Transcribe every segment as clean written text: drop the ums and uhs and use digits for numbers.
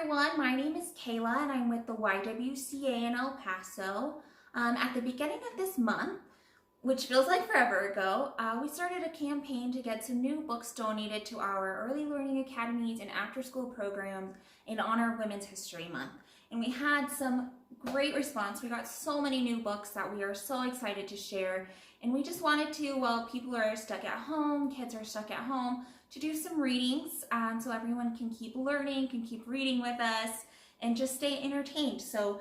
everyone, my name is Kayla and I'm with the YWCA in El Paso. At the beginning of this month, which feels like forever ago, we started a campaign to get some new books donated to our early learning academies and after-school programs in honor of Women's History Month. And we had some great response. We got so many new books that we are so excited to share. And we just wanted to, while people are stuck at home, kids are stuck at home, to do some readings so everyone can keep learning, can keep reading with us, and just stay entertained. So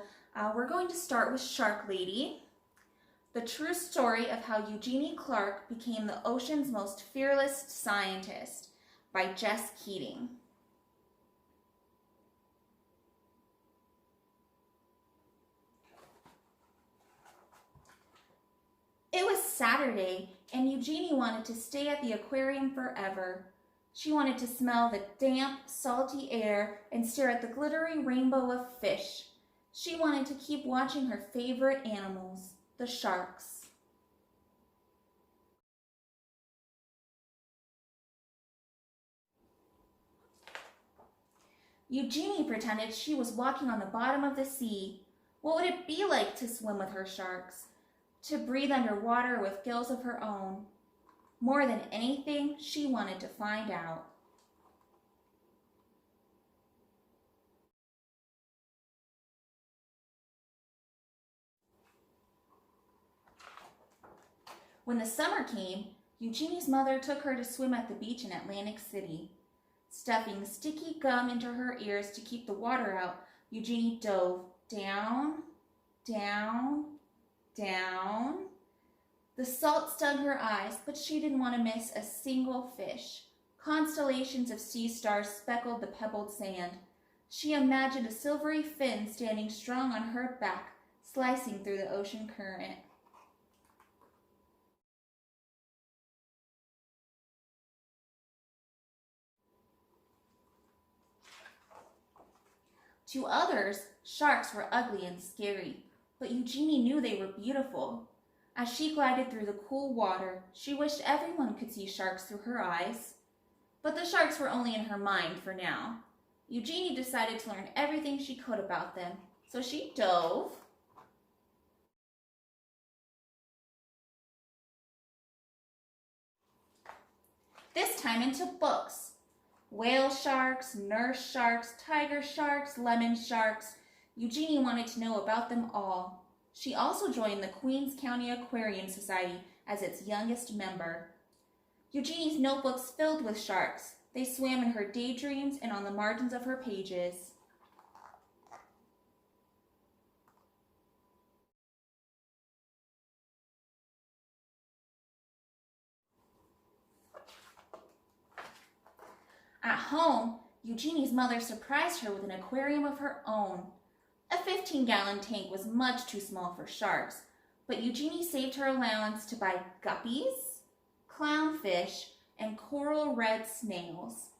we're going to start with Shark Lady, the true story of how Eugenie Clark became the ocean's most fearless scientist, by Jess Keating. It was Saturday, and Eugenie wanted to stay at the aquarium forever. She wanted to smell the damp, salty air and stare at the glittery rainbow of fish. She wanted to keep watching her favorite animals, the sharks. Eugenie pretended she was walking on the bottom of the sea. What would it be like to swim with her sharks? To breathe underwater with gills of her own? More than anything, she wanted to find out. When the summer came, Eugenie's mother took her to swim at the beach in Atlantic City. Stuffing sticky gum into her ears to keep the water out, Eugenie dove down, down, down. The salt stung her eyes, but she didn't want to miss a single fish. Constellations of sea stars speckled the pebbled sand. She imagined a silvery fin standing strong on her back, slicing through the ocean current. To others, sharks were ugly and scary, but Eugenie knew they were beautiful. As she glided through the cool water, she wished everyone could see sharks through her eyes. But the sharks were only in her mind for now. Eugenie decided to learn everything she could about them, so she dove, this time into books. Whale sharks, nurse sharks, tiger sharks, lemon sharks. Eugenie wanted to know about them all. She also joined the Queens County Aquarium Society as its youngest member. Eugenie's notebooks filled with sharks. They swam in her daydreams and on the margins of her pages. At home, Eugenie's mother surprised her with an aquarium of her own. A 15-gallon tank was much too small for sharks, but Eugenie saved her allowance to buy guppies, clownfish, and coral red snails.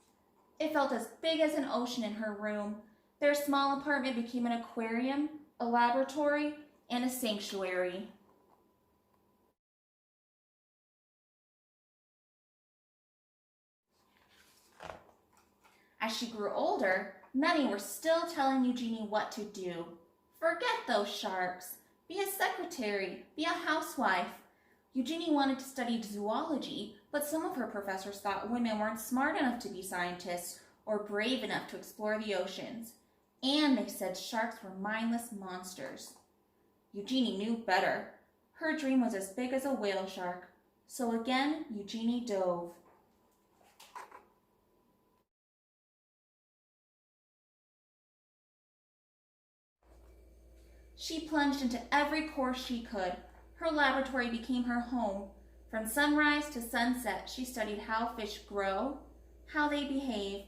It felt as big as an ocean in her room. Their small apartment became an aquarium, a laboratory, and a sanctuary. As she grew older, many were still telling Eugenie what to do. Forget those sharks. Be a secretary. Be a housewife. Eugenie wanted to study zoology, but some of her professors thought women weren't smart enough to be scientists or brave enough to explore the oceans. And they said sharks were mindless monsters. Eugenie knew better. Her dream was as big as a whale shark. So again, Eugenie dove. She plunged into every course she could. Her laboratory became her home. From sunrise to sunset, she studied how fish grow, how they behave,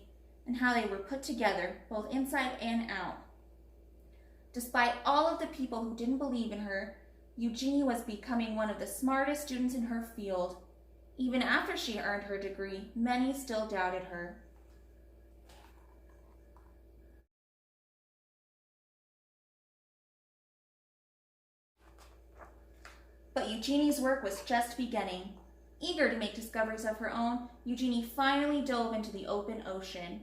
and how they were put together, both inside and out. Despite all of the people who didn't believe in her, Eugenie was becoming one of the smartest students in her field. Even after she earned her degree, many still doubted her. But Eugenie's work was just beginning. Eager to make discoveries of her own, Eugenie finally dove into the open ocean.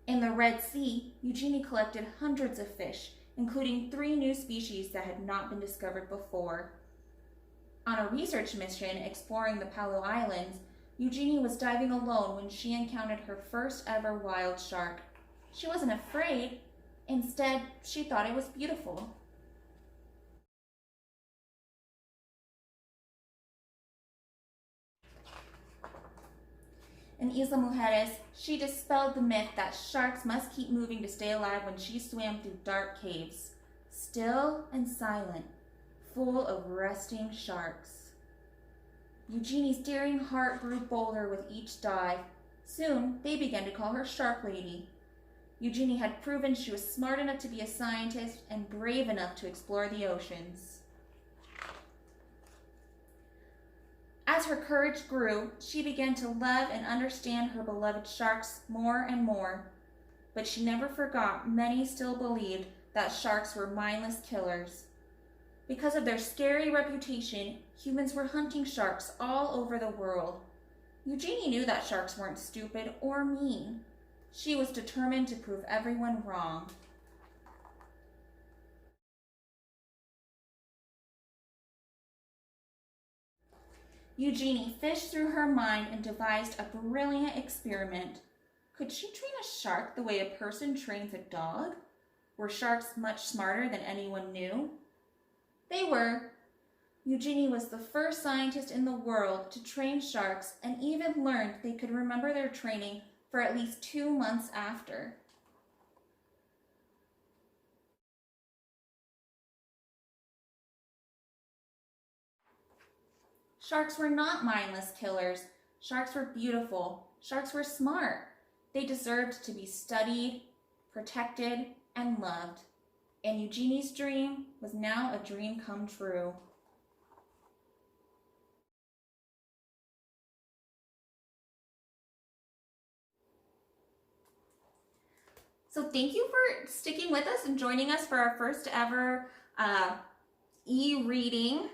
In the Red Sea, Eugenie collected hundreds of fish, including 3 new species that had not been discovered before. On a research mission exploring the Palau Islands, Eugenie was diving alone when she encountered her first ever wild shark. She wasn't afraid. Instead, she thought it was beautiful. In Isla Mujeres, she dispelled the myth that sharks must keep moving to stay alive when she swam through dark caves, still and silent, full of resting sharks. Eugenie's daring heart grew bolder with each dive. Soon, they began to call her Shark Lady. Eugenie had proven she was smart enough to be a scientist and brave enough to explore the oceans. As her courage grew, she began to love and understand her beloved sharks more and more. But she never forgot many still believed that sharks were mindless killers. Because of their scary reputation, humans were hunting sharks all over the world. Eugenie knew that sharks weren't stupid or mean. She was determined to prove everyone wrong. Eugenie fished through her mind and devised a brilliant experiment. Could she train a shark the way a person trains a dog? Were sharks much smarter than anyone knew? They were. Eugenie was the first scientist in the world to train sharks and even learned they could remember their training for at least 2 months after. Sharks were not mindless killers. Sharks were beautiful. Sharks were smart. They deserved to be studied, protected, and loved. And Eugenie's dream was now a dream come true. So thank you for sticking with us and joining us for our first ever e-reading.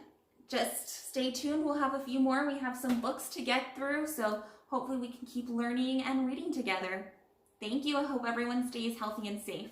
Just stay tuned. We'll have a few more. We have some books to get through, so hopefully we can keep learning and reading together. Thank you. I hope everyone stays healthy and safe.